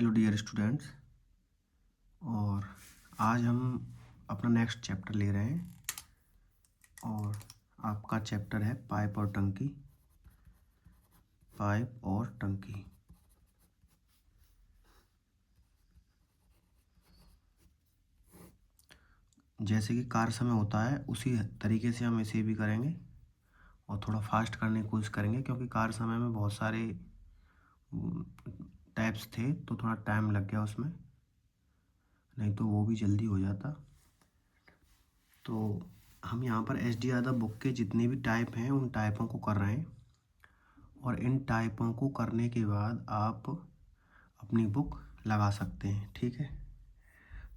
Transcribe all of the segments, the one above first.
Hello dear students. और आज हम अपना नेक्स्ट चैप्टर ले रहे हैं और आपका चैप्टर है पाइप और टंकी। पाइप और टंकी। जैसे कि कार्य समय होता है उसी तरीके से हम इसे भी करेंगे और थोड़ा फास्ट करने की कोशिश करेंगे, क्योंकि कार्य समय में बहुत सारे टाइप्स थे तो थोड़ा टाइम लग गया उसमें, नहीं तो वो भी जल्दी हो जाता। तो हम यहाँ पर एस डी यादव बुक के जितने भी टाइप हैं उन टाइपों को कर रहे हैं और इन टाइपों को करने के बाद आप अपनी बुक लगा सकते हैं। ठीक है,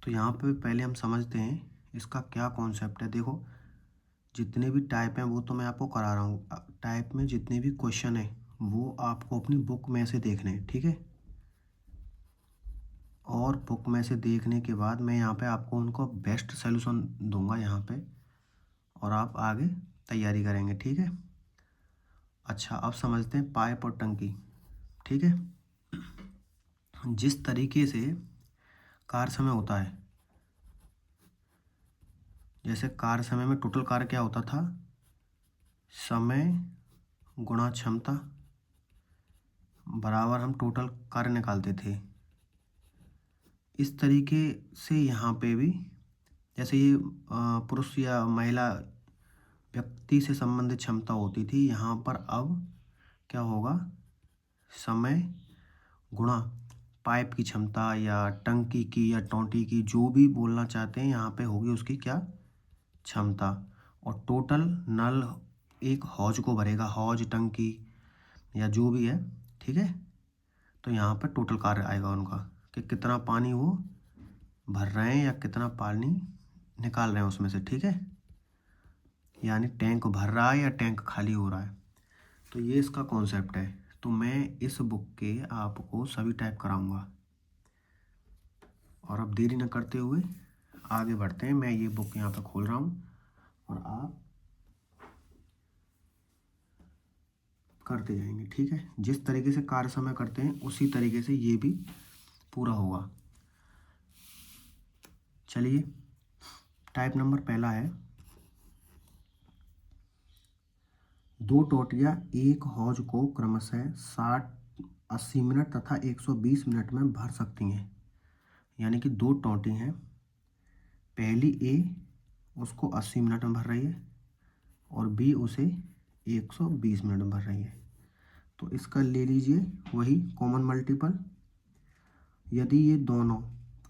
तो यहाँ पे पहले हम समझते हैं इसका क्या कॉन्सेप्ट है। देखो, जितने भी टाइप हैं वो तो मैं आपको करा रहा हूँ। टाइप में जितने भी क्वेश्चन हैं वो आपको अपनी बुक में से देखने हैं। ठीक है, और बुक में से देखने के बाद मैं यहाँ पे आपको उनको बेस्ट सॉल्यूशन दूंगा यहाँ पे, और आप आगे तैयारी करेंगे। ठीक है, अच्छा अब समझते हैं पाइप और टंकी। ठीक है, जिस तरीके से कार्य समय होता है, जैसे कार्य समय में टोटल कार्य क्या होता था, समय गुणा क्षमता बराबर हम टोटल कार्य निकालते थे। इस तरीके से यहाँ पे भी जैसे ये पुरुष या महिला व्यक्ति से संबंधित क्षमता होती थी, यहाँ पर अब क्या होगा, समय गुणा पाइप की क्षमता या टंकी की या टोंटी की, जो भी बोलना चाहते हैं, यहाँ पे होगी उसकी क्या क्षमता। और टोटल नल एक हौज को भरेगा, हौज टंकी या जो भी है। ठीक है, तो यहाँ पर टोटल कार्य आएगा उनका कि कितना पानी वो भर रहे हैं या कितना पानी निकाल रहे हैं उसमें से। ठीक है, यानी टैंक भर रहा है या टैंक खाली हो रहा है। तो ये इसका कॉन्सेप्ट है। तो मैं इस बुक के आपको सभी टाइप कराऊंगा और अब देरी न करते हुए आगे बढ़ते हैं। मैं ये बुक यहाँ पे खोल रहा हूँ और आप करते जाएंगे। ठीक है, जिस तरीके से कार्य समय करते हैं उसी तरीके से ये भी पूरा होगा। चलिए, टाइप नंबर पहला है, दो टोटियाँ एक हौज को क्रमशः 60-80 मिनट तथा 120 मिनट में भर सकती हैं। यानी कि दो टोटी हैं, पहली ए उसको 80 मिनट में भर रही है और बी उसे 120 मिनट में भर रही है। तो इसका ले लीजिए वही कॉमन मल्टीपल। यदि ये दोनों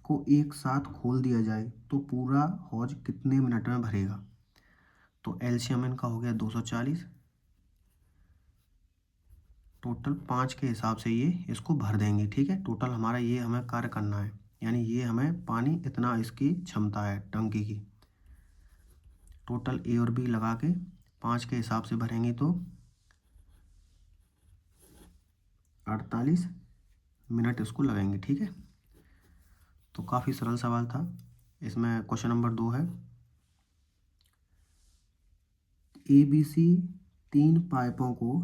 को एक साथ खोल दिया जाए तो पूरा हौज कितने मिनट में भरेगा। तो एलसीएम इनका हो गया 240। टोटल 5 के हिसाब से ये इसको भर देंगे। ठीक है, टोटल हमारा ये हमें कार्य करना है, यानी ये हमें पानी इतना इसकी क्षमता है टंकी की। टोटल ए और बी लगा के 5 के हिसाब से भरेंगे तो 48 मिनट इसको लगेंगे। ठीक है, तो काफ़ी सरल सवाल था। इसमें क्वेश्चन नंबर 2 है, ABC तीन पाइपों को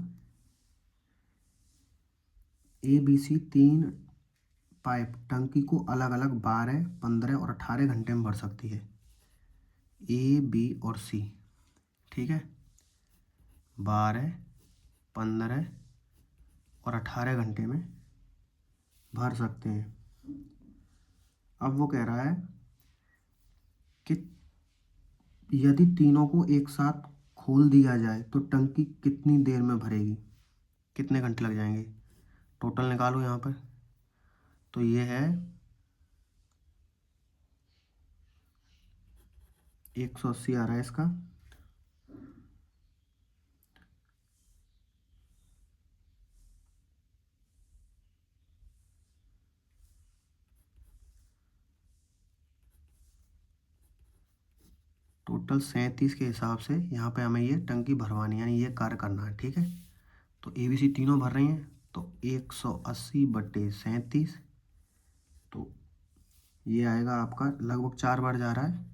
ABC तीन पाइप टंकी को अलग अलग 12, 15 और 18 घंटे में भर सकती है। ए, बी और सी। ठीक है, 12, 15 और 18 घंटे में भर सकते हैं। अब वो कह रहा है कि यदि तीनों को एक साथ खोल दिया जाए तो टंकी कितनी देर में भरेगी, कितने घंटे लग जाएंगे। टोटल निकालो यहाँ पर, तो ये है 180 आ रहा है इसका। टोटल 37 के हिसाब से यहाँ पे हमें ये टंकी भरवानी, यानी ये कार्य करना है। ठीक है, तो ABC तीनों भर रही हैं तो 180/37, तो ये आएगा आपका लगभग 4 बार जा रहा है।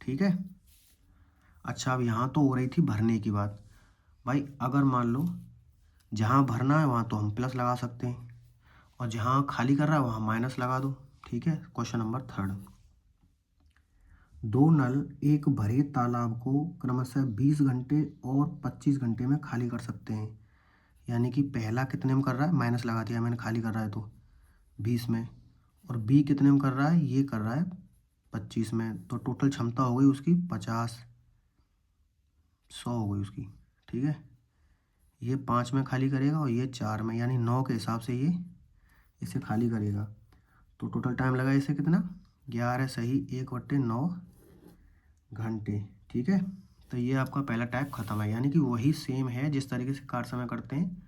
ठीक है, अच्छा अब यहाँ तो हो रही थी भरने की बात। भाई अगर मान लो जहाँ भरना है वहाँ तो हम प्लस लगा सकते हैं, और जहाँ खाली कर रहा है वहाँ माइनस लगा दो। ठीक है। क्वेश्चन नंबर 3, दो नल एक भरे तालाब को क्रमशः 20 घंटे और 25 घंटे में खाली कर सकते हैं। यानी कि पहला कितने में कर रहा है, माइनस लगा दिया मैंने, खाली कर रहा है तो 20 में, और बी कितने में कर रहा है, ये कर रहा है 25 में। तो टोटल क्षमता हो गई उसकी 50, 100 हो गई उसकी। ठीक है। ये 5 में खाली करेगा और ये 4 में, यानी 9 के हिसाब से ये इसे खाली करेगा। तो टोटल टाइम लगा इसे कितना, 11 सही 1/9 घंटे। ठीक है। तो ये आपका पहला टाइप खत्म है, यानी कि वही सेम है जिस तरीके से काट समय करते हैं,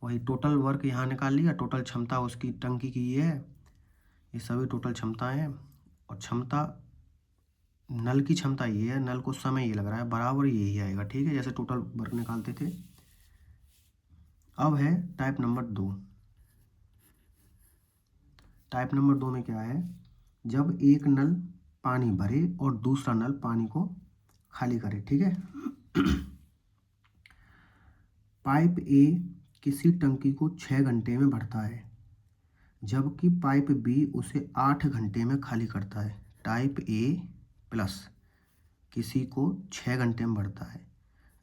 वही टोटल वर्क यहाँ निकाल लिया। टोटल क्षमता उसकी टंकी की ये है, ये सभी टोटल क्षमताएं हैं। और क्षमता, नल की क्षमता ये है, नल को समय ये लग रहा है, बराबर यही आएगा। ठीक है, जैसे टोटल वर्क निकालते थे। अब है टाइप नंबर 2। टाइप नंबर 2 में क्या है, जब एक नल पानी भरे और दूसरा नल पानी को खाली करे। ठीक है। पाइप ए किसी टंकी को 6 घंटे में भरता है, जबकि पाइप बी उसे 8 घंटे में खाली करता है। टाइप ए प्लस किसी को 6 घंटे में भरता है,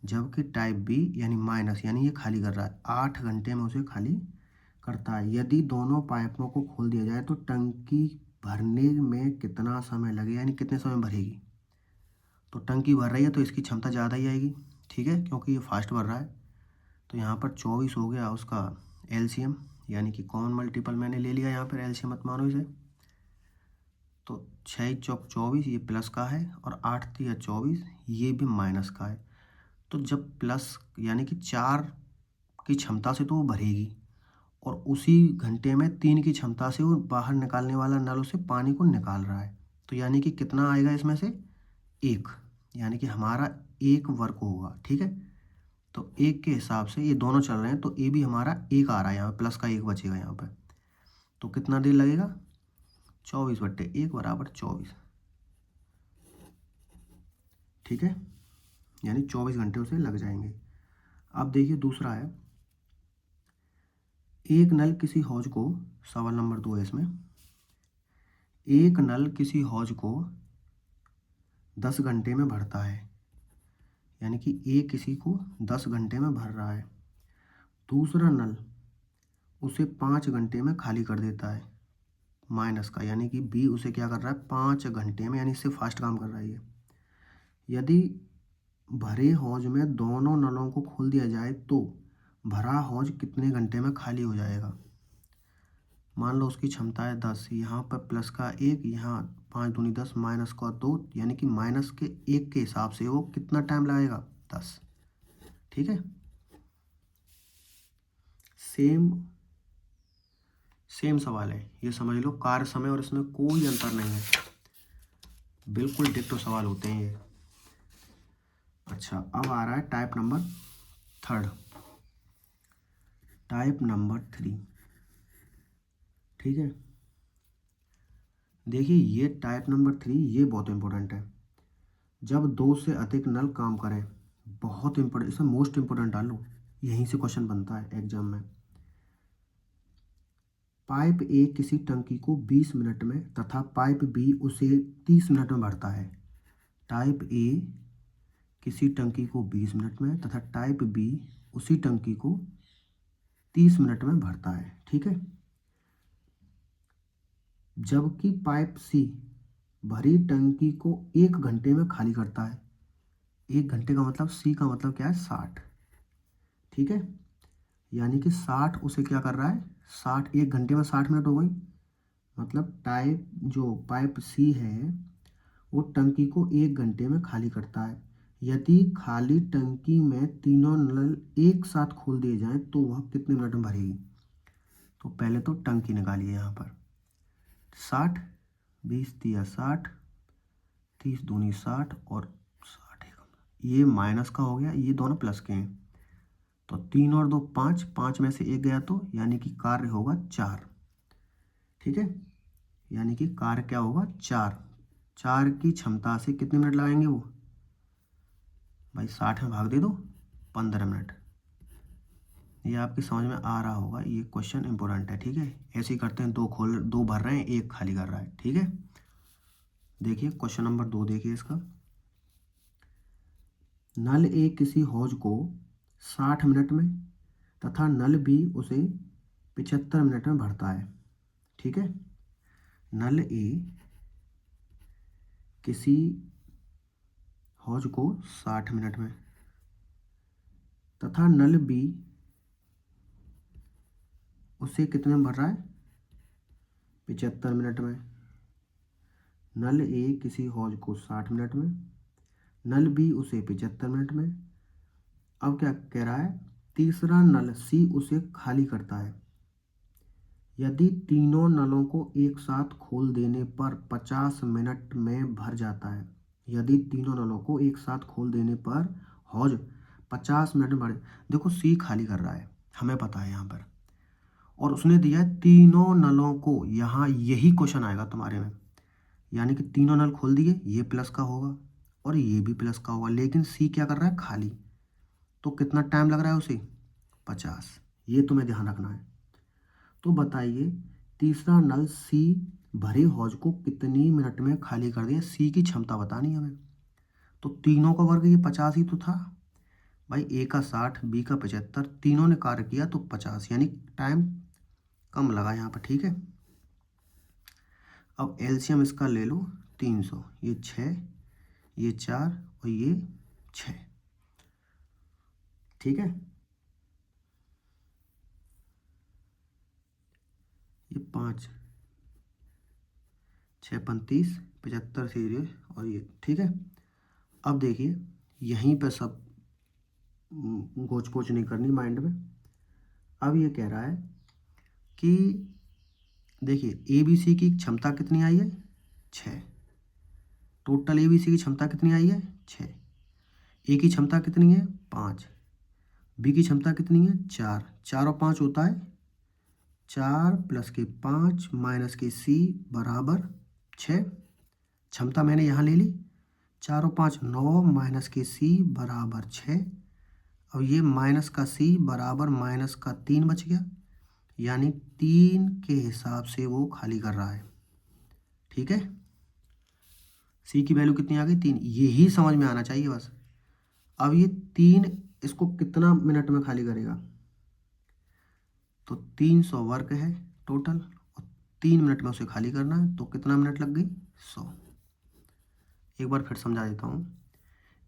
जबकि टाइप बी यानी माइनस, यानी ये खाली कर रहा है, 8 घंटे में उसे खाली करता है। यदि दोनों पाइपों को खोल दिया जाए तो टंकी भरने में कितना समय लगेगा, यानी कितने समय भरेगी। तो टंकी भर रही है तो इसकी क्षमता ज़्यादा ही आएगी। ठीक है, क्योंकि ये फास्ट भर रहा है। तो यहाँ पर 24 हो गया उसका एलसीएम, यानी कि कॉमन मल्टीपल मैंने ले लिया यहाँ पर, एलसीएम मत मानो इसे। तो 6 चौक 24 ये प्लस का है, और 8 3 24 ये भी माइनस का है। तो जब प्लस यानी कि 4 की क्षमता से तो वो भरेगी, और उसी घंटे में 3 की क्षमता से वो बाहर निकालने वाला नल उसे पानी को निकाल रहा है। तो यानी कि कितना आएगा इसमें से, 1, यानी कि हमारा 1 वर्क होगा। ठीक है। तो 1 के हिसाब से ये दोनों चल रहे हैं, तो ए भी हमारा 1 आ रहा है यहाँ पे, प्लस का 1 बचेगा यहाँ पे। तो कितना देर लगेगा, 24/1 बराबर 24। ठीक है, यानी 24 घंटे उसे लग जाएंगे। अब देखिए दूसरा है, एक नल किसी हौज को, सवाल नंबर 2 है इसमें, एक नल किसी हौज को 10 घंटे में भरता है, यानी कि ए किसी को 10 घंटे में भर रहा है। दूसरा नल उसे 5 घंटे में खाली कर देता है, माइनस का, यानी कि बी उसे क्या कर रहा है, 5 घंटे में, यानी इससे फास्ट काम कर रहा है ये। यदि भरे हौज में दोनों नलों को खोल दिया जाए तो भरा हौज कितने घंटे में खाली हो जाएगा। मान लो उसकी क्षमता है 10, यहाँ पर प्लस का 1, यहाँ 5 दूनी 10, माइनस का 2, यानी कि माइनस के 1 के हिसाब से वो कितना टाइम लगेगा, 10। ठीक है। सेम सेम सवाल है, ये समझ लो, कार्य समय और इसमें कोई अंतर नहीं है, बिल्कुल डिट्टो सवाल होते हैं ये। अच्छा, अब आ रहा है टाइप नंबर 3। Type number 3। ठीक है, देखिए ये टाइप नंबर 3 ये बहुत इंपॉर्टेंट है। जब 2 से अधिक नल काम करें, बहुत इंपॉर्टेंट, इसमें मोस्ट इंपॉर्टेंट डालो, यहीं से क्वेश्चन बनता है एग्जाम में। पाइप ए किसी टंकी को 20 मिनट में तथा पाइप बी उसे 30 मिनट में भरता है। टाइप ए किसी टंकी को 20 मिनट में तथा टाइप बी उसी टंकी को 30 मिनट में भरता है। ठीक है। जबकि पाइप सी भरी टंकी को 1 घंटे में खाली करता है। 1 घंटे का मतलब, सी का मतलब क्या है, 60। ठीक है, यानी कि 60 उसे क्या कर रहा है, 60, 1 घंटे में 60 मिनट हो गई, मतलब टाइप जो पाइप सी है वो टंकी को 1 घंटे में खाली करता है। यदि खाली टंकी में तीनों नल एक साथ खोल दिए जाएं तो वह कितने मिनट में भरेगी। तो पहले तो टंकी निकालिए, यहाँ पर 60, 20 तिया 60, 30 दूनी 60 और 60 ये माइनस का हो गया, ये दोनों प्लस के हैं। तो 3 और 2 5, 5 में से 1 गया तो यानी कि कार्य होगा 4। ठीक है, यानी कि कार्य क्या होगा, 4। 4 की क्षमता से कितने मिनट लगाएंगे वो, भाई 60 में भाग दे दो, 15 मिनट। ये आपकी समझ में आ रहा होगा, ये क्वेश्चन इंपॉर्टेंट है, ठीक है। ऐसे ही करते हैं, दो भर रहे हैं, एक खाली कर रहा है, ठीक है। देखिए क्वेश्चन नंबर 2 देखिए इसका। नल ए किसी हौज को 60 मिनट में तथा नल बी उसे 75 मिनट में भरता है, ठीक है। नल ए किसी हौज को 60 मिनट में तथा नल बी उसे कितने में भर रहा है, 75 मिनट में। नल ए किसी हौज को 60 मिनट में, नल बी उसे 75 मिनट में। अब क्या कह रहा है, तीसरा नल सी उसे खाली करता है। यदि तीनों नलों को एक साथ खोल देने पर 50 मिनट में भर जाता है। यदि तीनों नलों को एक साथ खोल देने पर हौज 50 मिनट में भर, देखो सी खाली कर रहा है, हमें पता है यहाँ पर, और उसने दिया है तीनों नलों को। यहाँ यही क्वेश्चन आएगा तुम्हारे में, यानी कि तीनों नल खोल दिए, ये प्लस का होगा और ये भी प्लस का होगा, लेकिन सी क्या कर रहा है, खाली। तो कितना टाइम लग रहा है उसे, 50। ये तुम्हें ध्यान रखना है। तो बताइए तीसरा नल सी भरे हौज को कितनी मिनट में खाली कर दिया, सी की क्षमता बतानी है हमें। तो तीनों का वर्ग ये 50 ही तो था भाई, ए का 60, बी का 75, तीनों ने कार्य किया तो 50, यानी टाइम कम लगा यहाँ पर, ठीक है। अब एलसीएम इसका ले लो 300, ये 6, ये 4 और ये 6, ठीक है। ये 5, 6 35, 75 सीरीज और ये, ठीक है। अब देखिए यहीं पे सब गोच पोच नहीं करनी माइंड में। अब ये कह रहा है कि देखिए ए बी सी की क्षमता कितनी आई है, 6। टोटल ए बी सी की क्षमता कितनी आई है, 6। ए की क्षमता कितनी है, 5। बी की क्षमता कितनी है, 4। 4 और 5 होता है 4 प्लस के 5 माइनस के सी बराबर 6। क्षमता मैंने यहाँ ले ली, 4 और 5 9 माइनस के सी बराबर 6। अब ये माइनस का सी बराबर माइनस का 3 बच गया, यानी 3 के हिसाब से वो खाली कर रहा है, ठीक है। सी की वैल्यू कितनी आ गई, 3, यही समझ में आना चाहिए बस। अब ये 3 इसको कितना मिनट में खाली करेगा, तो 300 वर्ग है टोटल और 3 मिनट में उसे खाली करना है, तो कितना मिनट लग गई, 100। एक बार फिर समझा देता हूँ।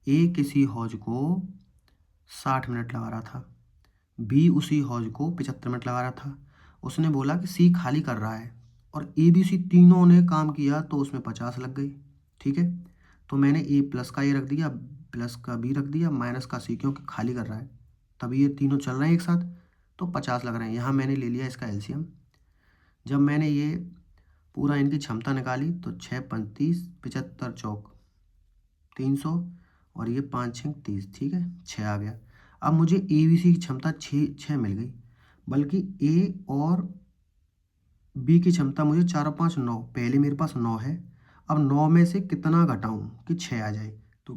ए किसी हौज को 60 मिनट लगा रहा था, बी उसी हौज को 75 मिनट लगा रहा था। उसने बोला कि सी खाली कर रहा है और ए बी सी तीनों ने काम किया तो उसमें 50 लग गई, ठीक है। तो मैंने ए प्लस का ए रख दिया, प्लस का बी रख दिया, माइनस का सी, क्योंकि खाली कर रहा है, तभी ये तीनों चल रहे हैं एक साथ, तो 50 लग रहे हैं। यहाँ मैंने ले लिया इसका एलसीएम। जब मैंने ये पूरा इनकी क्षमता निकाली तो 6 35, 75 चौक 300 और ये 5 6 30, ठीक है, 6 आ गया। अब मुझे ए बी सी की क्षमता 6 मिल गई, बल्कि ए और बी की क्षमता मुझे 4 और 5 9, पहले मेरे पास 9 है। अब 9 में से कितना घटाऊं कि 6 आ जाए, तो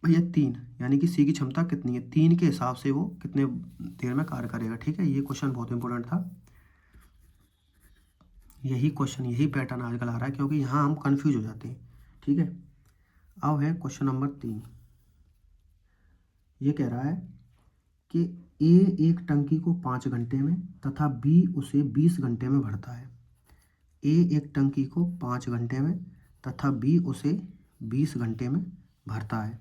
भैया 3, यानी कि सी की क्षमता कितनी है, 3 के हिसाब से वो कितने देर में कार्य करेगा, ठीक है। ये क्वेश्चन बहुत इंपॉर्टेंट था, यही क्वेश्चन यही पैटर्न आजकल आ रहा है, क्योंकि यहाँ हम कंफ्यूज हो जाते हैं, ठीक है। अब है क्वेश्चन नंबर 3। ये कह रहा है कि ए एक टंकी को 5 घंटे में तथा बी उसे 20 घंटे में भरता है। ए एक टंकी को 5 घंटे में तथा बी उसे 20 घंटे में भरता है।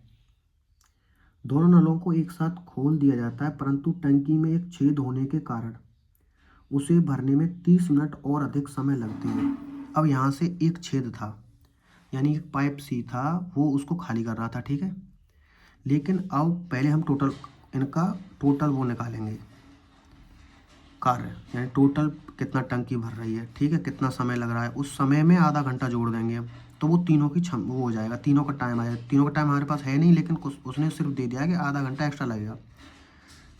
दोनों नलों को एक साथ खोल दिया जाता है, परंतु टंकी में एक छेद होने के कारण उसे भरने में 30 मिनट और अधिक समय लगते हैं। अब यहाँ से एक छेद था, यानी एक पाइप सी था, वो उसको खाली कर रहा था, ठीक है। लेकिन अब पहले हम इनका टोटल वो निकालेंगे कार्य, यानी टोटल कितना टंकी भर रही है, ठीक है, कितना समय लग रहा है, उस समय में आधा घंटा जोड़ देंगे हम, तो वो तीनों की वो हो जाएगा, तीनों का टाइम आ जाएगा। तीनों का टाइम हमारे पास है नहीं, लेकिन उसने सिर्फ दे दिया है कि आधा घंटा एक्स्ट्रा लगेगा।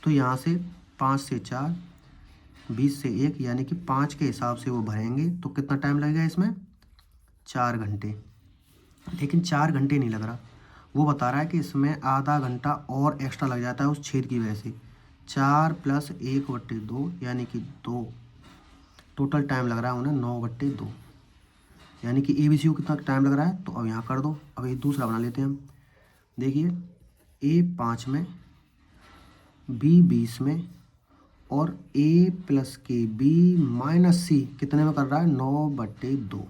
तो यहाँ से 5 से 4, 20 से 1, यानी कि 5 के हिसाब से वो भरेंगे, तो कितना टाइम लगेगा इसमें, 4 घंटे। लेकिन 4 घंटे नहीं लग रहा, वो बता रहा है कि इसमें आधा घंटा और एक्स्ट्रा लग जाता है उस छेद की वजह से। 4 + 1/2 यानी कि 2। टोटल टाइम लग रहा है उन्हें 9/2, यानी कि ABC को कितना टाइम लग रहा है। तो अब यहाँ कर दो। अब ये दूसरा बना लेते हैं हम। देखिए A 5 में, B 20 में और A + के B - C कितने में कर रहा है, 9/2।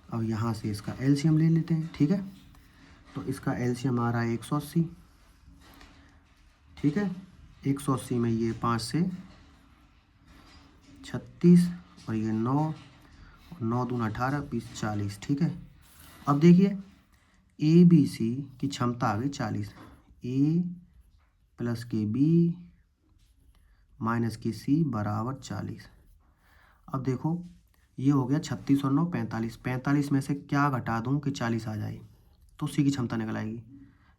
अब यहाँ से इसका LCM ले लेते हैं, ठीक है। तो इसका LCM आ रहा है 180, ठीक है। 180 में ये 5 से 36 और ये 9 और 9 दूना 18, 20 40, ठीक है। अब देखिए ABC की क्षमता आ गई 40, A + के B - के C = 40। अब देखो ये हो गया 36 और 9 45, 45 में से क्या घटा दूं कि 40 आ जाए, तो C की क्षमता निकल आएगी।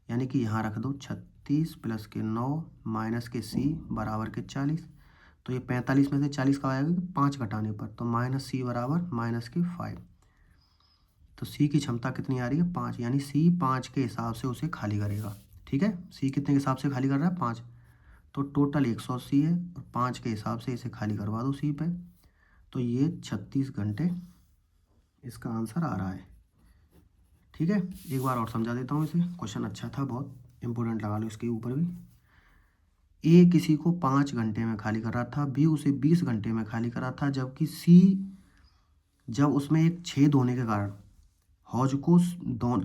यानी कि यहाँ रख दो 36 + के 9 - के C = 40। तो ये 45 में से 40 का आएगा कि 5 घटाने पर, तो -C = के 5। तो C की क्षमता कितनी आ रही है, 5, यानी C 5 के हिसाब से उसे खाली करेगा, ठीक है। C कितने के हिसाब से खाली कर रहा है, 5। तो टोटल 180 है और 5 के हिसाब से इसे खाली करवा दो C पे। तो ये 36 घंटे इसका आंसर आ रहा है, ठीक है। एक बार और समझा देता हूँ इसे, क्वेश्चन अच्छा था, बहुत इंपॉर्टेंट लगा लो इसके ऊपर भी। A किसी को 5 घंटे में खाली कर रहा था, B उसे 20 घंटे में खाली कर रहा था, जबकि C जब उसमें एक छेद होने के कारण हौज को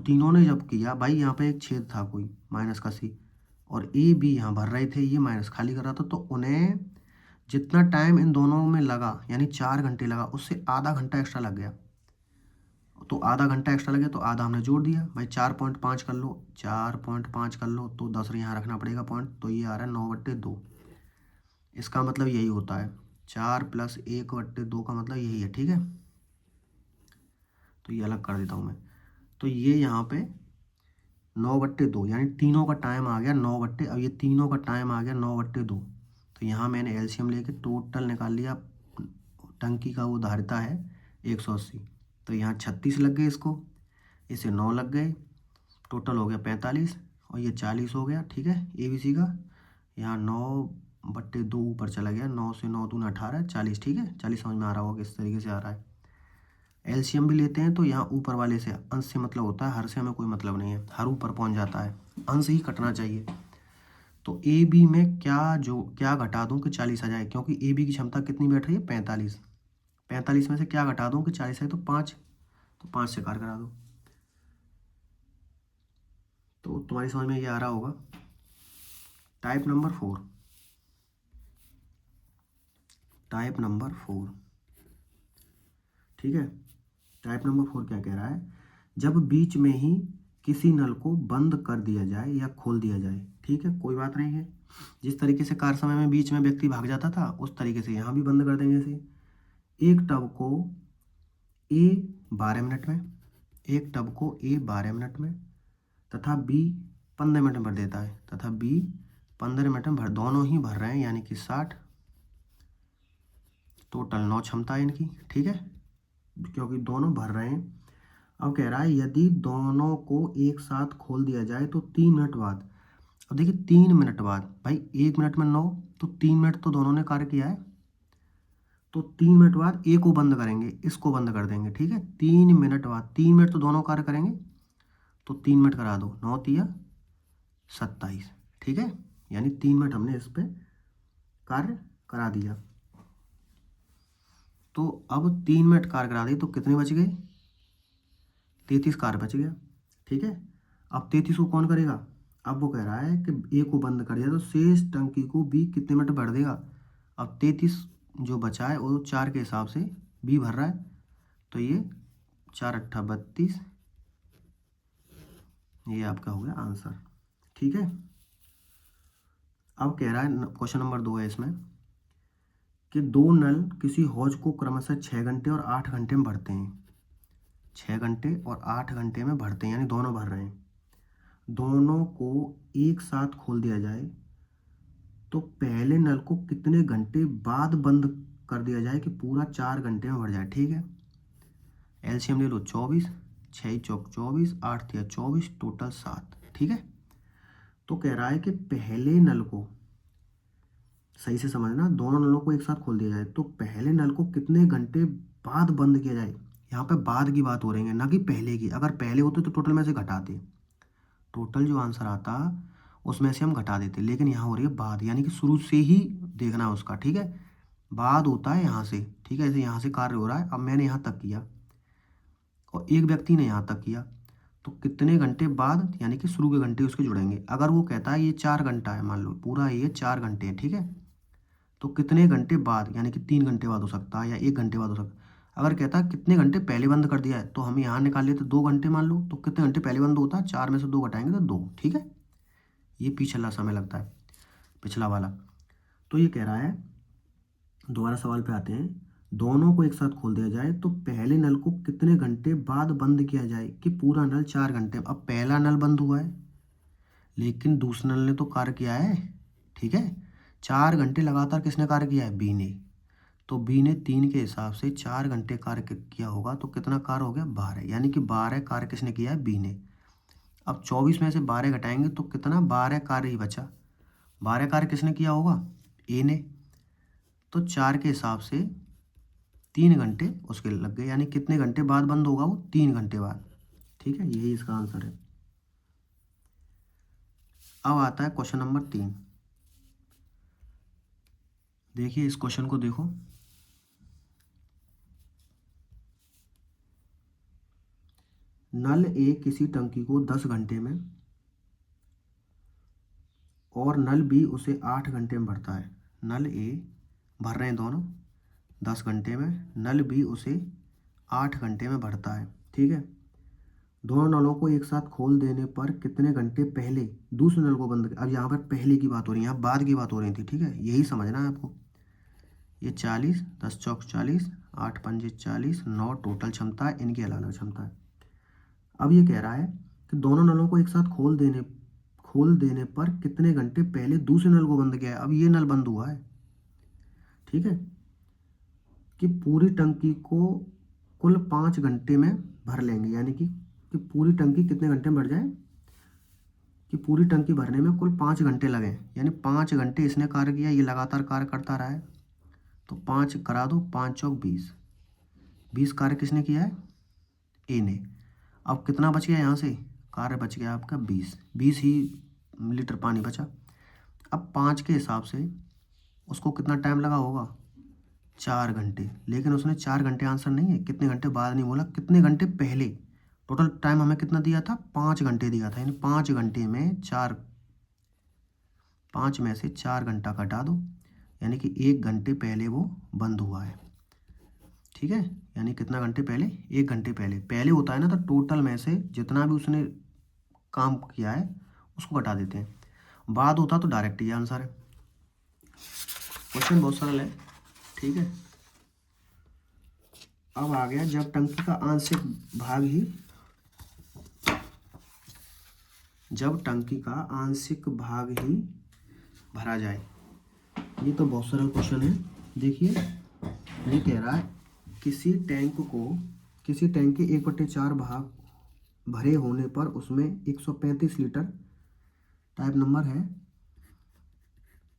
तीनों ने जब किया, भाई यहाँ पे एक छेद था कोई माइनस का C, और A B यहाँ भर रहे थे, ये माइनस खाली कर रहा था, तो उन्हें जितना टाइम इन दोनों में लगा यानी 4 घंटे लगा, उससे आधा घंटा एक्स्ट्रा लग गया। तो आधा घंटा एक्स्ट्रा लगे तो आधा हमने जोड़ दिया, भाई 4.5 कर लो, 4.5 कर लो, तो 10 यहाँ रखना पड़ेगा पॉइंट, तो ये आ रहा है 9/2। इसका मतलब यही होता है, 4 + 1/2 का मतलब यही है, ठीक है। तो ये अलग कर देता हूँ मैं। तो ये यहाँ पे 9/2 यानी तीनों का टाइम आ गया 9/2। अब ये तीनों का टाइम आ गया 9/2। तो यहाँ मैंने LCM लेके टोटल निकाल लिया। टंकी का वो धारिता है 180, तो यहाँ 36 लग गए, इसको इसे 9 लग गए, टोटल हो गया 45 और ये 40 हो गया, ठीक है। ABC का यहाँ 9/2 ऊपर चला गया, 9 से 9 दूना 18, 40, ठीक है। 40 समझ में आ रहा होगा किस तरीके से आ रहा है। LCM भी लेते हैं तो यहाँ ऊपर वाले से अंश से मतलब होता है, हर से हमें कोई मतलब नहीं है, हर ऊपर पहुँच जाता है, अंश ही कटना चाहिए। तो AB में क्या घटा दूं कि 40 आ जाए, क्योंकि AB की क्षमता कितनी बैठ रही है, 45। 45 में से क्या घटा दूं कि 40 है, तो 5, तो 5 से कार करा दो। तो तुम्हारी समझ में ये आ रहा होगा। टाइप नंबर 4, टाइप नंबर 4, ठीक है। टाइप नंबर 4 क्या कह रहा है, जब बीच में ही किसी नल को बंद कर दिया जाए या खोल दिया जाए, ठीक है, कोई बात नहीं है। जिस तरीके से कार समय में बीच में व्यक्ति भाग जाता था, उस तरीके से यहाँ भी बंद कर देंगे इसे। एक टब को A 12 मिनट में, एक टब को A 12 मिनट में तथा B 15 मिनट में भर देता है, तथा B 15 मिनट में भर, दोनों ही भर रहे हैं, यानी कि 60। टोटल 9 क्षमता है इनकी, ठीक है, क्योंकि दोनों भर रहे हैं। अब कह रहा है यदि दोनों को एक साथ खोल दिया जाए तो 3 मिनट बाद, अब देखिए 3 मिनट बाद, भाई 1 मिनट में 9, तो 3 मिनट तो दोनों ने कार्य किया है, तो 3 मिनट बाद A को बंद करेंगे, इसको बंद कर देंगे, ठीक है। 3 मिनट बाद, 3 मिनट तो दोनों कार्य करेंगे, तो 3 मिनट करा दो, 9 तिया 27, ठीक है। यानी 3 मिनट हमने इस पे कार्य करा दिया। तो अब 3 मिनट कार्य करा दी तो कितने बच गए, 33 कार्य बच गया, ठीक है। अब 33 को कौन करेगा, अब वो कह रहा है कि A को बंद कर दिया तो शेष टंकी को B कितने मिनट भर देगा। अब 33 जो बचा है वो 4 के हिसाब से B भर रहा है, तो ये 4 × 8 = 32, ये आपका हो गया आंसर, ठीक है। अब कह रहा है क्वेश्चन नंबर 2 है इसमें कि दो नल किसी हौज को क्रमशः 6 घंटे और 8 घंटे में भरते हैं, 6 घंटे और 8 घंटे में भरते हैं, यानी दोनों भर रहे हैं। दोनों को एक साथ खोल दिया जाए तो पहले नल को कितने घंटे बाद बंद कर दिया जाए कि पूरा 4 घंटे में भर जाए, ठीक है। LCM ले लो 24, 6 चौक 24, 8 तिया 24, टोटल 7, ठीक है। तो कह रहा है कि पहले नल को सही से समझना, दोनों नलों को एक साथ खोल दिया जाए तो पहले नल को कितने घंटे बाद बंद किया जाए। यहाँ पे बाद की बात हो रही है ना कि पहले की। अगर पहले होते तो टोटल में से घटाते, टोटल जो आंसर आता उसमें से हम घटा देते, लेकिन यहाँ हो रही है बाद, यानी कि शुरू से ही देखना है उसका। ठीक है, बाद होता है यहाँ से। ठीक है, जैसे यहाँ से कार्य हो रहा है, अब मैंने यहाँ तक किया और एक व्यक्ति ने यहाँ तक किया, तो कितने घंटे बाद यानी कि शुरू के घंटे उसके जुड़ेंगे। अगर वो कहता है ये 4 घंटा है, मान लो पूरा ये 4 घंटे है, ठीक है, तो कितने घंटे बाद यानी कि 3 घंटे बाद हो सकता है या 1 घंटे बाद हो सकता है। अगर कहता है कितने घंटे पहले बंद कर दिया है, तो हम यहाँ निकाल लेते 2 घंटे मान लो, तो कितने घंटे पहले बंद होता है, 4 में से 2 घटाएंगे तो 2। ठीक है, ये पिछला समय लगता है, पिछला वाला। तो ये कह रहा है, दोबारा सवाल पे आते हैं, दोनों को एक साथ खोल दिया जाए तो पहले नल को कितने घंटे बाद बंद किया जाए कि पूरा नल 4 घंटे। अब पहला नल बंद हुआ है लेकिन दूसरे नल ने तो कार्य किया है। ठीक है, 4 घंटे लगातार किसने कार्य किया है, बी ने। तो बी ने 3 के हिसाब से 4 घंटे कार्य किया होगा, तो कितना कार्य हो गया, 12, यानी कि 12 कार्य किसने किया है, बी ने। अब 24 में से 12 घटाएंगे तो कितना, 12 कार्य ही बचा। 12 कार्य किसने किया होगा, ए ने। तो 4 के हिसाब से 3 घंटे उसके लग गए, यानी कितने घंटे बाद बंद होगा वो, 3 घंटे बाद। ठीक है, यही इसका आंसर है। अब आता है क्वेश्चन नंबर 3। देखिए इस क्वेश्चन को देखो, नल ए किसी टंकी को 10 घंटे में और नल बी उसे 8 घंटे में भरता है। नल ए भर रहे हैं दोनों 10 घंटे में, नल बी उसे 8 घंटे में भरता है। ठीक है, दोनों नलों को एक साथ खोल देने पर कितने घंटे पहले दूसरे नल को बंद। अब यहाँ पर पहले की बात हो रही है, यहाँ बाद की बात हो रही थी। ठीक है, यही समझना है आपको। ये 40, 10 चौक 40, 8 पंजे 40, 9 टोटल क्षमता है, इनकी अलग अलग क्षमता है। अब ये कह रहा है कि दोनों नलों को एक साथ खोल देने पर कितने घंटे पहले दूसरे नल को बंद किया है। अब ये नल बंद हुआ है, ठीक है, कि पूरी टंकी को कुल 5 घंटे में भर लेंगे, यानी कि पूरी टंकी कितने घंटे में भर जाए, कि पूरी टंकी भरने में कुल 5 घंटे लगे, यानी 5 घंटे इसने कार्य किया, ये लगातार कार्य करता रहा है। तो 5 करा दो, 5 चौक 20, 20 कार्य किसने किया है, ए ने। अब कितना बच गया यहाँ से, कार्य बच गया आपका 20 ही लीटर पानी बचा। अब 5 के हिसाब से उसको कितना टाइम लगा होगा, 4 घंटे। लेकिन उसने 4 घंटे आंसर नहीं है, कितने घंटे बाद नहीं बोला, कितने घंटे पहले। टोटल टाइम हमें कितना दिया था, 5 घंटे दिया था, यानी 5 घंटे में 5 में से 4 घंटा घटा दो, यानी कि 1 घंटे पहले वो बंद हुआ है। ठीक है, यानी कितना घंटे पहले, 1 घंटे पहले। पहले होता है ना, तो टोटल में से जितना भी उसने काम किया है उसको घटा देते हैं। बाद होता तो डायरेक्ट ये आंसर है। क्वेश्चन बहुत सरल है। ठीक है, अब आ गया, जब टंकी का आंशिक भाग ही भरा जाए। ये तो बहुत सरल क्वेश्चन है। देखिए ये कह रहा है, किसी टैंक के 1/4 भाग भरे होने पर उसमें 135 लीटर, टाइप नंबर है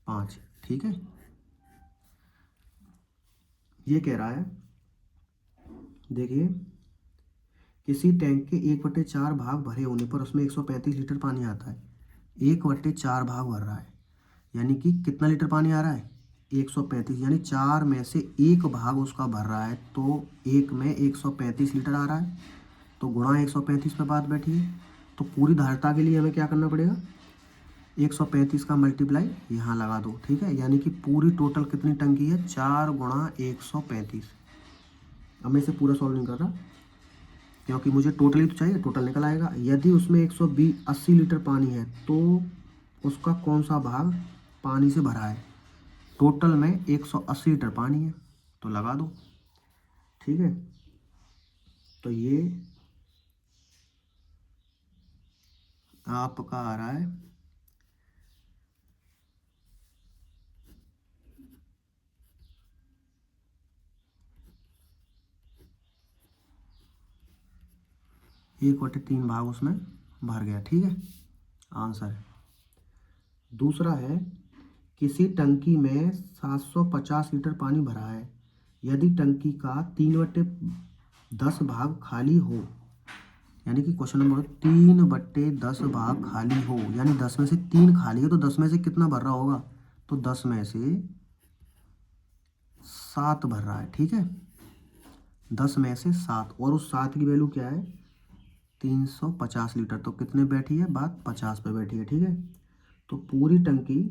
5। ठीक है, ये कह रहा है, देखिए किसी टैंक के 1/4 भाग भरे होने पर उसमें 135 लीटर पानी आता है। 1/4 भाग भर रहा है, यानी कि कितना लीटर पानी आ रहा है, 135, यानी 4 में से 1 भाग उसका भर रहा है, तो 1 में 135 लीटर आ रहा है, तो गुणा 135 पे बात बैठी है। तो पूरी धारिता के लिए हमें क्या करना पड़ेगा, 135 का मल्टीप्लाई यहाँ लगा दो। ठीक है, यानी कि पूरी टोटल कितनी टंकी है, 4 गुणा 135। अब मैं इसे पूरा सॉल्व नहीं कर रहा क्योंकि मुझे टोटल ही तो चाहिए, टोटल निकल आएगा। यदि उसमें 180 लीटर पानी है तो उसका कौन सा भाग पानी से भरा है। टोटल में 180 लीटर पानी है, तो लगा दो। ठीक है, तो ये आपका आ रहा है 1/3 भाग उसमें भर गया। ठीक है, आंसर है। दूसरा है किसी टंकी में 750 लीटर पानी भरा है। यदि टंकी का 3/10 भाग खाली हो, यानी कि क्वेश्चन नंबर 3/10 भाग खाली हो, यानी 10 में से 3 खाली है, तो 10 में से कितना भर रहा होगा? तो 10 में से 7 भर रहा है। ठीक है, 10 में से 7, और उस 7 की वैल्यू क्या है? 350 लीटर। तो कितने बैठी है? बात 50 पे बैठी है। ठीक है, तो पूरी टंकी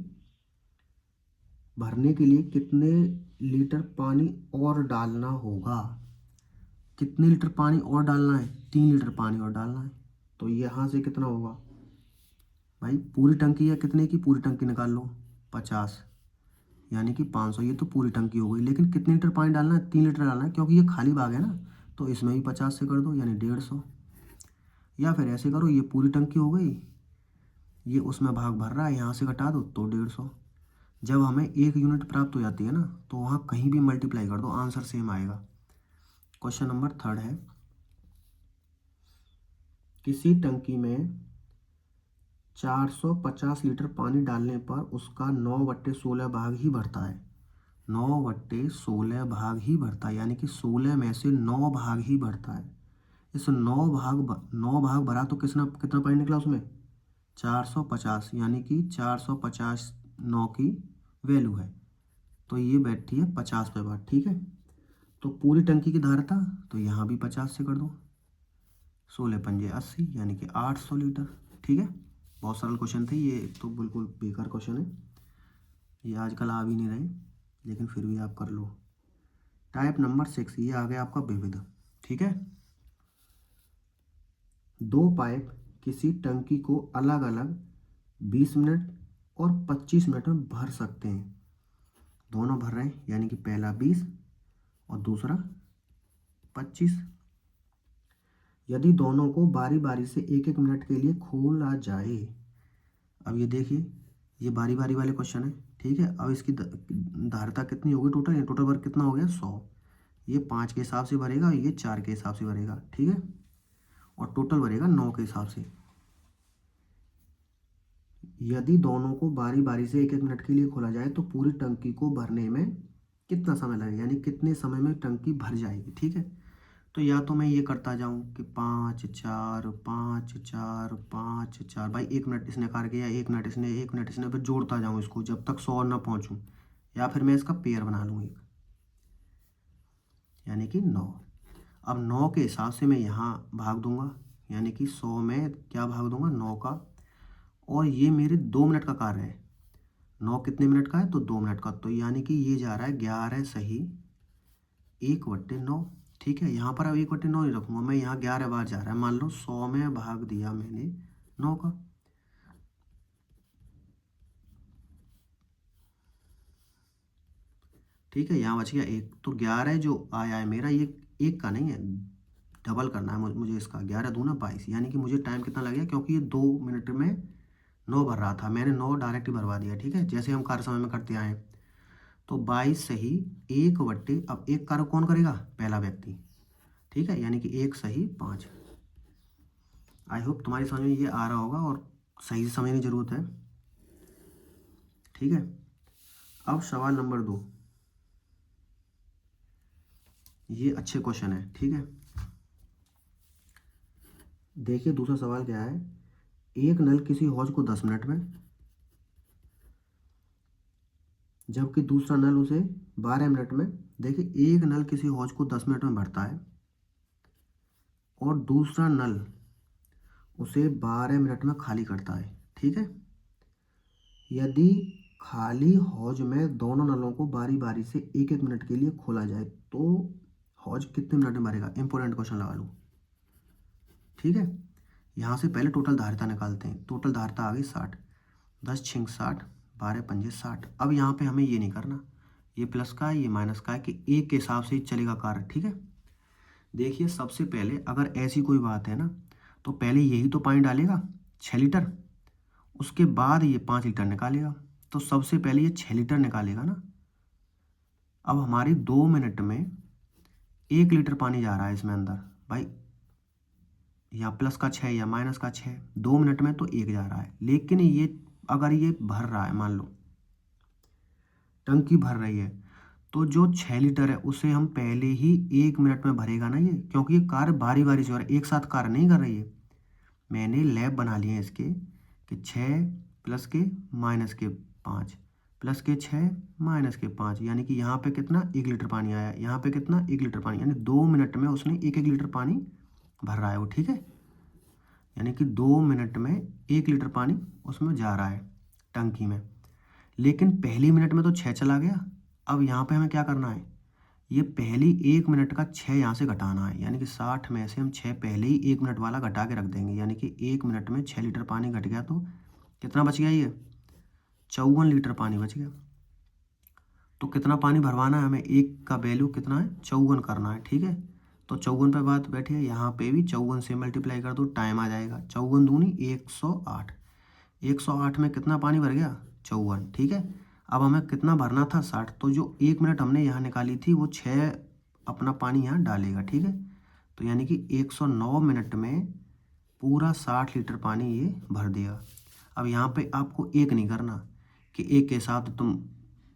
भरने के लिए कितने लीटर पानी और डालना होगा? कितने लीटर पानी और डालना है? 3 लीटर पानी और डालना है। तो यहाँ से कितना होगा भाई? पूरी टंकी है कितने की? पूरी टंकी निकाल लो, 50, यानी कि 500। ये तो पूरी टंकी हो गई, लेकिन कितने लीटर पानी डालना है? 3 लीटर डालना है, क्योंकि ये खाली भाग है ना, तो इसमें भी 50 से कर दो, यानी 150। या फिर ऐसे करो, ये पूरी टंकी हो गई, ये उसमें भाग भर रहा है, यहाँ से घटा दो तो 150। जब हमें 1 यूनिट प्राप्त हो जाती है ना, तो वहाँ कहीं भी मल्टीप्लाई कर दो, आंसर सेम आएगा। क्वेश्चन नंबर 3 है, किसी टंकी में 450 लीटर पानी डालने पर उसका 9/16 भाग ही भरता है। 9/16 भाग ही भरता है, यानी कि 16 में से 9 भाग ही भरता है। इस 9 भाग भरा तो कितना पानी निकला उसमें? 450, यानी कि 450 9 की वैल्यू है, तो ये बैठती है 50 पे बार। ठीक है, तो पूरी टंकी की धारता, तो यहाँ भी 50 से कर दो, 16 पंजे 80, यानी कि 800 लीटर। ठीक है, बहुत सरल क्वेश्चन थे ये, तो बिल्कुल बेकार क्वेश्चन है, ये आजकल आ भी नहीं रहे, लेकिन फिर भी आप कर लो। टाइप नंबर 6, ये आ गया आपका विविध। ठीक है, 2 पाइप किसी टंकी को अलग अलग 20 मिनट और 25 मिनट में भर सकते हैं। दोनों भर रहे हैं, यानी कि पहला 20 और दूसरा 25। यदि दोनों को बारी बारी से 1-1 मिनट के लिए खोला जाए। अब ये देखिए, ये बारी बारी वाले क्वेश्चन है। ठीक है, अब इसकी धारिता कितनी होगी टोटल? ये टोटल वर्क कितना हो गया? 100। ये 5 के हिसाब से भरेगा, ये 4 के हिसाब से भरेगा। ठीक है, और टोटल भरेगा 9 के हिसाब से। यदि दोनों को बारी बारी से 1-1 मिनट के लिए खोला जाए तो पूरी टंकी को भरने में कितना समय लगेगा, यानी कितने समय में टंकी भर जाएगी। ठीक है, तो या तो मैं ये करता जाऊं कि 5 4 5 4 5 4, भाई 1 मिनट इसने कर गया, 1 मिनट इसने, 1 मिनट इसने, फिर जोड़ता जाऊं इसको जब तक 100 ना पहुंचूं, या फिर मैं इसका पेयर बना लूँ एक, यानी कि 9। अब 9 के हिसाब से मैं यहाँ भाग दूंगा, यानी कि 100 में क्या भाग दूंगा? 9 का। और ये मेरे 2 मिनट का कार्य है। 9 कितने मिनट का है? तो 2 मिनट का, तो यानी कि ये जा रहा है 11 सही 1/9। ठीक है, यहाँ पर अब 1/9 नहीं रखूँगा मैं, यहाँ 11 बार जा रहा है। मान लो 100 में भाग दिया मैंने 9 का, ठीक है, यहाँ बच गया 1। तो 11 जो आया है मेरा, ये 1 का नहीं है, डबल करना है मुझे इसका। 11 दूना 22, यानी कि मुझे टाइम कितना लगेगा? क्योंकि ये 2 मिनट में 9 भर रहा था, मैंने 9 डायरेक्ट ही भरवा दिया। ठीक है, जैसे हम कार्य समय में करते आए। तो 22 सही 1/, अब एक कार्य कौन करेगा? पहला व्यक्ति। ठीक है, यानी कि 1 सही 5। आई होप तुम्हारी समझ में ये आ रहा होगा और सही से समझने की जरूरत है। ठीक है, अब सवाल नंबर 2, ये अच्छे क्वेश्चन है। ठीक है, देखिए दूसरा सवाल क्या है। एक नल किसी हौज को 10 मिनट में, जबकि दूसरा नल उसे 12 मिनट में। देखिए, एक नल किसी हौज को 10 मिनट में भरता है और दूसरा नल उसे 12 मिनट में खाली करता है। ठीक है, यदि खाली हौज में दोनों नलों को बारी बारी से 1-1 मिनट के लिए खोला जाए तो हौज कितने मिनट में भरेगा? इंपॉर्टेंट क्वेश्चन लगा लो। ठीक है, यहाँ से पहले टोटल धारिता निकालते हैं। टोटल धारिता आ गई 60, 10 छिंग 60, 12 पंजे 60। अब यहाँ पे हमें ये नहीं करना, ये प्लस का है ये माइनस का है, कि एक के हिसाब से ही चलेगा कार्य। ठीक है, देखिए सबसे पहले अगर ऐसी कोई बात है ना, तो पहले यही तो पानी डालेगा 6 लीटर, उसके बाद ये 5 लीटर निकालेगा। तो सबसे पहले ये 6 लीटर निकालेगा ना। अब हमारी 2 मिनट में 1 लीटर पानी जा रहा है इसमें अंदर भाई, या प्लस का 6 या माइनस का 6, 2 मिनट में तो 1 जा रहा है। लेकिन ये अगर ये भर रहा है, मान लो टंकी भर रही है, तो जो 6 लीटर है उसे हम पहले ही 1 मिनट में भरेगा ना ये, क्योंकि ये कार्य बारी बारी से हो रहा है, एक साथ कार्य नहीं कर रही है। मैंने लैब बना लिए हैं इसके कि 6 प्लस के माइनस के 5 प्लस के 6 माइनस के 5, यानी कि यहाँ पे कितना 1 लीटर पानी आया, यहाँ पे कितना 1 लीटर पानी, यानी 2 मिनट में उसने 1 लीटर पानी भर रहा है वो, ठीक है। यानी कि 2 मिनट में 1 लीटर पानी उसमें जा रहा है टंकी में। लेकिन पहली मिनट में तो 6 चला गया। अब यहाँ पे हमें क्या करना है, ये पहली 1 मिनट का 6 यहाँ से घटाना है, यानी कि 60 में से हम 6 पहले ही 1 मिनट वाला घटा के रख देंगे, यानी कि 1 मिनट में 6 लीटर पानी घट गया, तो कितना बच गया, ये 54 लीटर पानी बच गया। तो कितना पानी भरवाना है हमें, एक का वैल्यू कितना है 54 करना है, ठीक है। तो 54 पे बात बैठी है, यहाँ पे भी 54 से मल्टीप्लाई कर दो, टाइम आ जाएगा 54 दूनी 108। 108 में कितना पानी भर गया 54, ठीक है। अब हमें कितना भरना था 60, तो जो 1 मिनट हमने यहाँ निकाली थी वो 6 अपना पानी यहाँ डालेगा, ठीक है। तो यानी कि 109 मिनट में पूरा 60 लीटर पानी ये भर देगा। अब यहाँ पे आपको एक नहीं करना कि एक के साथ तुम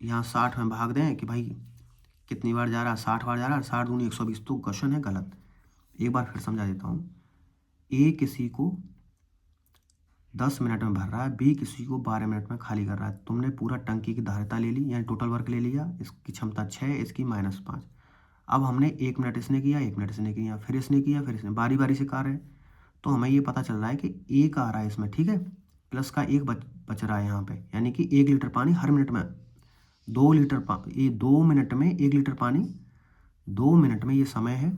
यहाँ 60 में भाग दें कि भाई कितनी बार जा रहा है, 60 बार जा रहा है, 60 दूनी 120, तो क्वेश्चन है गलत। एक बार फिर समझा देता हूँ। ए किसी को 10 मिनट में भर रहा है, बी किसी को 12 मिनट में खाली कर रहा है। तुमने पूरा टंकी की धारिता ले ली, यानी टोटल वर्क ले लिया, इसकी क्षमता 6, इसकी -5। अब हमने 1 मिनट इसने किया, 1 मिनट इसने किया, फिर इसने किया, फिर इसने, बारी बारी से कार्य है। तो हमें ये पता चल रहा है कि 1 आ रहा है इसमें, ठीक है, प्लस का 1 बच रहा है यहाँ पे, यानी कि 1 लीटर पानी हर मिनट में 2 लीटर ये 2 मिनट में 1 लीटर पानी, 2 मिनट में ये समय है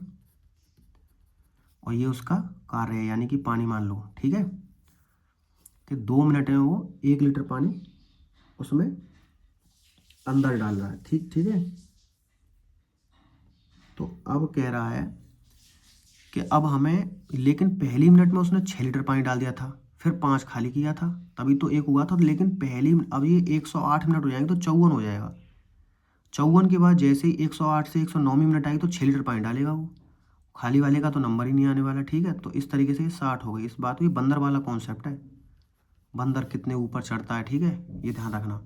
और ये उसका कार्य है, यानी कि पानी मान लो, ठीक है, कि 2 मिनट में वो 1 लीटर पानी उसमें अंदर डाल रहा है, ठीक ठीक है। तो अब कह रहा है कि अब हमें, लेकिन पहली मिनट में उसने 6 लीटर पानी डाल दिया था, फिर 5 खाली किया था, तभी तो 1 हुआ था। लेकिन अब ये 108 मिनट हो जाएंगे तो 54 हो जाएगा। 54 के बाद जैसे ही 108 से 109वीं मिनट आएगी तो 6 लीटर पानी डालेगा वो, खाली वाले का तो नंबर ही नहीं आने वाला, ठीक है। तो इस तरीके से 60 हो गई। इस बात में बंदर वाला कॉन्सेप्ट है, बंदर कितने ऊपर चढ़ता है, ठीक है, ये ध्यान रखना।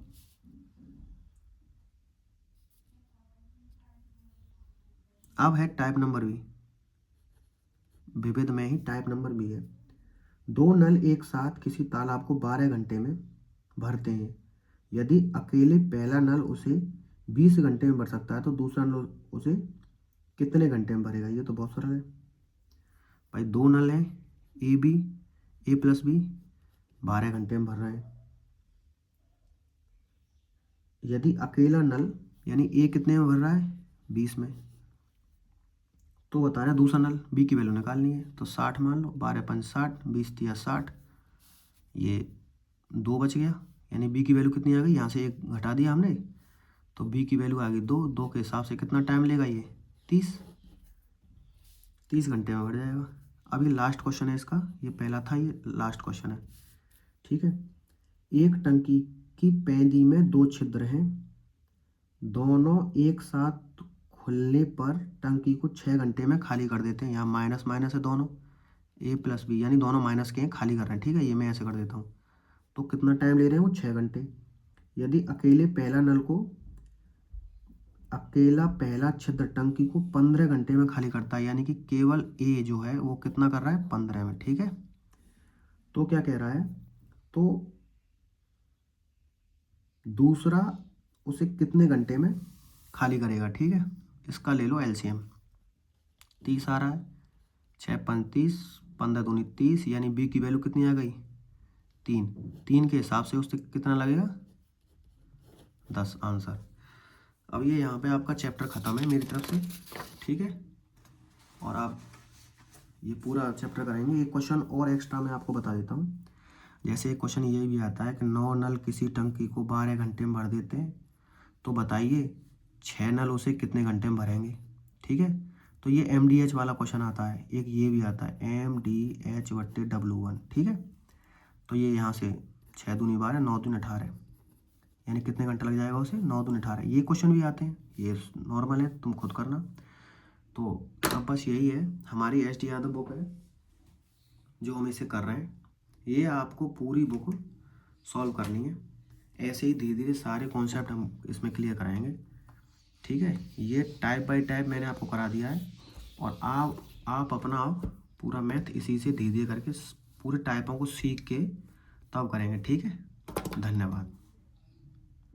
अब है टाइप नंबर बी, विविध में ही टाइप नंबर बी है। 2 नल एक साथ किसी तालाब को 12 घंटे में भरते हैं। यदि अकेले पहला नल उसे 20 घंटे में भर सकता है तो दूसरा नल उसे कितने घंटे में भरेगा। ये तो बहुत सरल है भाई, 2 नल हैं, A B, A plus B, 12 घंटे में भर रहे हैं। यदि अकेला नल, यानी ए कितने में भर रहा है 20 में, तो बता रहा है दूसरा नल बी की वैल्यू निकालनी है, तो 60 मान लो, 12 5 60, 20 तिया 60, ये 2 बच गया, यानी बी की वैल्यू कितनी आ गई, यहाँ से 1 घटा दिया हमने, तो बी की वैल्यू आ गई 2। 2 के हिसाब से कितना टाइम लेगा ये 30 घंटे में भर जाएगा। अब ये लास्ट क्वेश्चन है इसका, ये पहला था, ये लास्ट क्वेश्चन है, ठीक है। एक टंकी की पैदी में 2 छिद्र हैं, दोनों एक साथ खुलने पर टंकी को 6 घंटे में खाली कर देते हैं। यहाँ माइनस माइनस है दोनों, ए प्लस बी, यानी दोनों माइनस के हैं, खाली कर रहे हैं, ठीक है। ये मैं ऐसे कर देता हूँ, तो कितना टाइम ले रहे हैं वो 6 घंटे। यदि अकेला पहला छिद्र टंकी को 15 घंटे में खाली करता है, यानी कि केवल ए जो है वो कितना कर रहा है 15 में, ठीक है। तो क्या कह रहा है, तो दूसरा उसे कितने घंटे में खाली करेगा, ठीक है। इसका ले लो एलसीएम, 30 आ रहा है, 6 5 30, 15 दूनी 30, यानी बी की वैल्यू कितनी आ गई 3। 3 के हिसाब से उससे कितना लगेगा 10 आंसर। अब ये यहाँ पे आपका चैप्टर ख़त्म है मेरी तरफ से, ठीक है। और आप ये पूरा चैप्टर करेंगे। एक क्वेश्चन और एक्स्ट्रा मैं आपको बता देता हूँ। जैसे एक क्वेश्चन ये भी आता है कि 9 नल किसी टंकी को 12 घंटे में भर देते हैं, तो बताइए 6 नल उसे कितने घंटे में भरेंगे, ठीक है। तो ये MDH वाला क्वेश्चन आता है, एक ये भी आता है MDH/W1, ठीक है। तो ये यहाँ से 6 दूनी 12, 9 दूनी 18, यानी कितने घंटे लग जाएगा उसे 9 दूनी 18। ये क्वेश्चन भी आते हैं, ये नॉर्मल है, तुम खुद करना। तो अब बस यही है, हमारी SD यादव बुक है जो हम इसे कर रहे हैं, ये आपको पूरी बुक सॉल्व करनी है। ऐसे ही धीरे धीरे सारे कॉन्सेप्ट हम इसमें क्लियर कराएंगे। ठीक है, ये टाइप बाय टाइप मैंने आपको करा दिया है, और आप अपना पूरा मैथ इसी से धीरे धीरे करके पूरे टाइपों को सीख के तब करेंगे। ठीक है, धन्यवाद।